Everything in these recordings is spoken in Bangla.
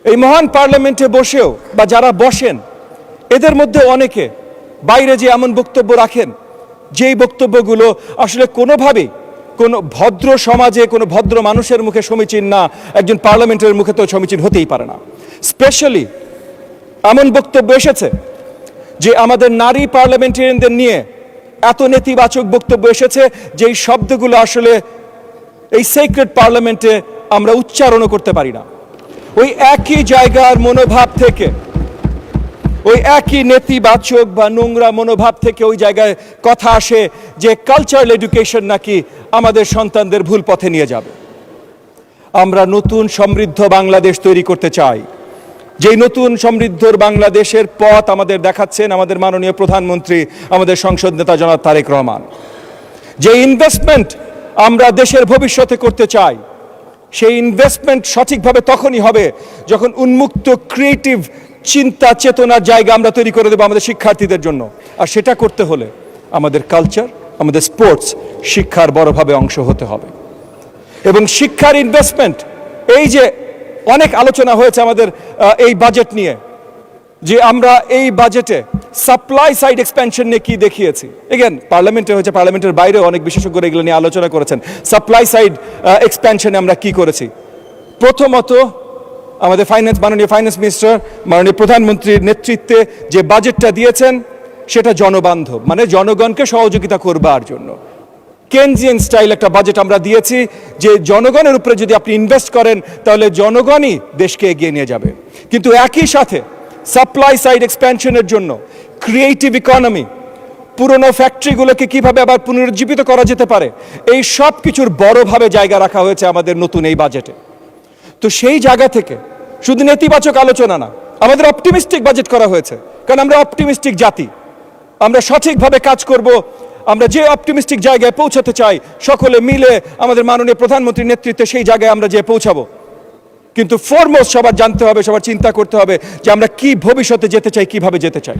এই মহান পার্লামেন্টে বসেও বা যারা বসেন এদের মধ্যে অনেকে বাইরে যে এমন বক্তব্য রাখেন যেই বক্তব্যগুলো আসলে কোনোভাবেই কোনো ভদ্র সমাজে কোনো ভদ্র মানুষের মুখে সমীচীন না, একজন পার্লামেন্টের মুখে তো সমীচীন হতেই পারে না। স্পেশালি এমন বক্তব্য এসেছে যে আমাদের নারী পার্লামেন্টারিয়ানদের নিয়ে এত নেতিবাচক বক্তব্য এসেছে যেই শব্দগুলো আসলে এই সেক্রেট পার্লামেন্টে আমরা উচ্চারণও করতে পারি না। ওই একই জায়গার মনোভাব থেকে, ওই একই নেতিবাচক বা নোংরা মনোভাব থেকে ওই জায়গায় কথা আসে যে কালচারাল এডুকেশন নাকি আমাদের সন্তানদের ভুল পথে নিয়ে যাবে। আমরা নতুন সমৃদ্ধ বাংলাদেশ তৈরি করতে চাই, যেই নতুন সমৃদ্ধর বাংলাদেশের পথ আমাদের দেখাচ্ছেন আমাদের মাননীয় প্রধানমন্ত্রী, আমাদের সংসদ নেতা জনাব তারেক রহমান। যে ইনভেস্টমেন্ট আমরা দেশের ভবিষ্যতে করতে চাই, সেই ইনভেস্টমেন্ট সঠিকভাবে তখনই হবে যখন উন্মুক্ত ক্রিয়েটিভ চিন্তা চেতনার জায়গা আমরা তৈরি করে দেবো আমাদের শিক্ষার্থীদের জন্য। আর সেটা করতে হলে আমাদের কালচার, আমাদের স্পোর্টস শিক্ষার বড়ভাবে অংশ হতে হবে। এবং শিক্ষার ইনভেস্টমেন্ট, এই যে অনেক আলোচনা হয়েছে আমাদের এই বাজেট নিয়ে, যে আমরা এই বাজেটে সাপ্লাই সাইড এক্সপ্যানশন নিয়ে কি দেখিয়েছি। এগেন পার্লামেন্টে হয়েছে, পার্লামেন্টের বাইরেও অনেক বিশেষজ্ঞরা এগুলো নিয়ে আলোচনা করেছেন। সাপ্লাই সাইড এক্সপ্যানশনে আমরা কি করেছি। প্রথমত আমাদের মাননীয় ফাইন্যান্স মিনিস্টার, মাননীয় প্রধানমন্ত্রীর নেতৃত্বে যে বাজেটটা দিয়েছেন সেটা জনবান্ধব, মানে জনগণকে সহযোগিতা করবার জন্য কেনজিয়ান স্টাইল একটা বাজেট আমরা দিয়েছি, যে জনগণের উপরে যদি আপনি ইনভেস্ট করেন তাহলে জনগণই দেশকে এগিয়ে নিয়ে যাবে। কিন্তু একই সাথে সাপ্লাই সাইড এক্সপ্যানশনের জন্য ক্রিয়েটিভ ইকোনমি, পুরনো ফ্যাক্টরিগুলোকে কিভাবে আবার পুনরুজ্জীবিত করা যেতে পারে, এই সব কিছুর বড়ভাবে জায়গা রাখা হয়েছে আমাদের নতুন এই বাজেটে। তো সেই জায়গা থেকে শুধু নেতিবাচক আলোচনা না, আমাদের অপটিমিস্টিক বাজেট করা হয়েছে, কারণ আমরা অপটিমিস্টিক জাতি। আমরা সঠিকভাবে কাজ করব, আমরা যে অপটিমিস্টিক জায়গায় পৌঁছাতে চাই সকলে মিলে আমাদের মাননীয় প্রধানমন্ত্রীর নেতৃত্বে সেই জায়গায় আমরা যে পৌঁছাবো। কিন্তু ফরমোস্ট সবার জানতে হবে, সবার চিন্তা করতে হবে যে আমরা কি ভবিষ্যতে যেতে চাই, কিভাবে যেতে চাই।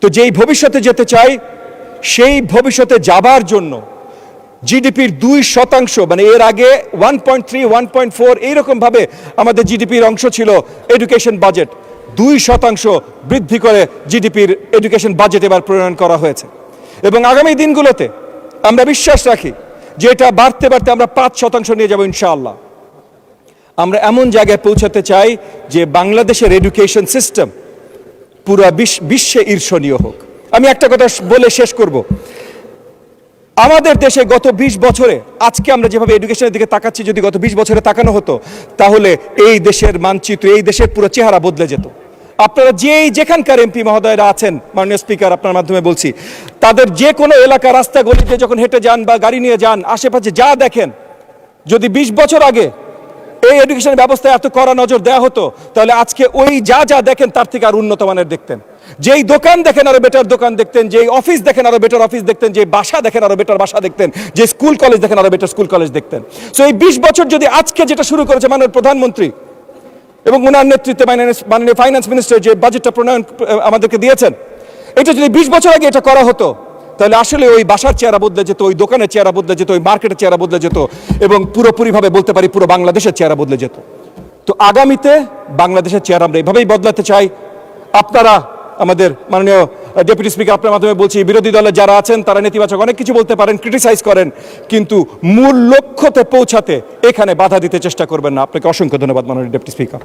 তো যেই ভবিষ্যতে যেতে চাই সেই ভবিষ্যতে যাবার জন্য জিডিপির 2%, মানে এর আগে 1.3, 1.4 এইরকমভাবে আমাদের জিডিপির অংশ ছিল এডুকেশন বাজেট, 2% বৃদ্ধি করে জিডিপির এডুকেশন বাজেট এবার প্রণয়ন করা হয়েছে। এবং আগামী দিনগুলোতে আমরা বিশ্বাস রাখি যে এটা বাড়তে বাড়তে আমরা 5% নিয়ে যাব ইনশাআল্লাহ। আমরা এমন জায়গায় পৌঁছাতে চাই যে বাংলাদেশের এডুকেশন সিস্টেম পুরো বিশ্বে ঈর্ষণীয় হোক। আমি একটা কথা বলে শেষ করব। আমাদের দেশে গত 20 বছরে, আজকে আমরা যেভাবে এডুকেশনের দিকে তাকাচ্ছি, যদি গত 20 বছরে তাকানো হতো তাহলে এই দেশের মানচিত্র, এই দেশের পুরো চেহারা বদলে যেত। আপনারা যেখানকার এমপি মহোদয়রা আছেন, মাননীয় স্পিকার আপনার মাধ্যমে বলছি, তাদের যে কোনো এলাকা রাস্তা গলিতে যখন হেঁটে যান বা গাড়ি নিয়ে যান, আশেপাশে যা দেখেন, যদি 20 বছর আগে এই এডুকেশন ব্যবস্থায় এত কড়া নজর দেওয়া হতো তাহলে আজকে ওই যা দেখেন তার থেকে আর উন্নত মানের দেখতেন। যেই দোকান দেখেন আরো বেটার দোকান দেখতেন, যেই অফিস দেখেন আরো বেটার অফিস দেখতেন, যে বাসা দেখেন আরো বেটার বাসা দেখতেন, যে স্কুল কলেজ দেখেন আরো বেটার স্কুল কলেজ দেখতেন। সো এই 20 বছর যদি আজকে যেটা শুরু করেছে মাননীয় প্রধানমন্ত্রী এবং ওনার নেতৃত্বে মাননীয় ফাইন্যান্স মিনিস্টার যে বাজেটটা প্রণয়ন আমাদেরকে দিয়েছেন, এটা যদি 20 বছর আগে এটা করা হতো তাহলে আসলে ওই বাসার চেহারা বদলে যেত, ওই দোকানের চেহারা বদলে যেত, ওই মার্কেটের চেহারা বদলে যেত এবং পুরোপুরিভাবে বলতে পারি পুরো বাংলাদেশের চেহারা বদলে যেত। তো আগামীতে বাংলাদেশের চেহারা আমরা এইভাবেই বদলাতে চাই। আপনারা, আমাদের মাননীয় ডেপুটি স্পিকার আপনার মাধ্যমে বলছি, বিরোধী দলে যারা আছেন তারা নেতিবাচক অনেক কিছু বলতে পারেন, ক্রিটিসাইজ করেন, কিন্তু মূল লক্ষ্যতে পৌঁছাতে এখানে বাধা দিতে চেষ্টা করবেন না। আপনাকে অসংখ্য ধন্যবাদ মাননীয় ডেপুটি স্পিকার।